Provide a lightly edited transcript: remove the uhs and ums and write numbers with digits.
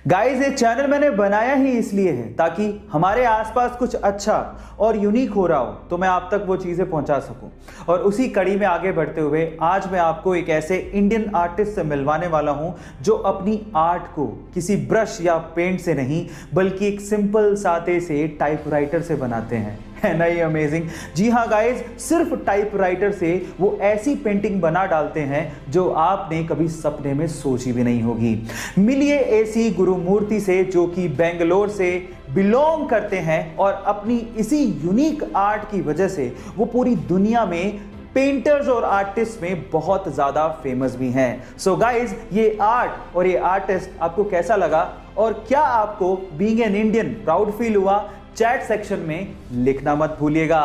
Guys ये channel मैंने बनाया ही इसलिए है ताकि हमारे आसपास कुछ अच्छा और यूनिक हो रहा हो तो मैं आप तक वो चीज़ें पहुंचा सकूं। और उसी कड़ी में आगे बढ़ते हुए आज मैं आपको एक ऐसे इंडियन आर्टिस्ट से मिलवाने वाला हूं जो अपनी आर्ट को किसी ब्रश या पेंट से नहीं बल्कि एक सिंपल सादे से टाइपराइटर से बनाते हैं। है ना ये अमेजिंग? जी हाँ गाइज, सिर्फ टाइपराइटर से वो ऐसी पेंटिंग बना डालते हैं जो आपने कभी सपने में सोची भी नहीं होगी। मिलिए ऐसी गुरुमूर्ति से जो कि बेंगलोर से बिलोंग करते हैं और अपनी इसी यूनिक आर्ट की वजह से वो पूरी दुनिया में पेंटर्स और आर्टिस्ट में बहुत ज़्यादा फेमस भी हैं। सो गाइज, ये आर्ट और ये आर्टिस्ट आपको कैसा लगा और क्या आपको being an Indian proud feel हुआ? चैट सेक्शन में लिखना मत भूलिएगा।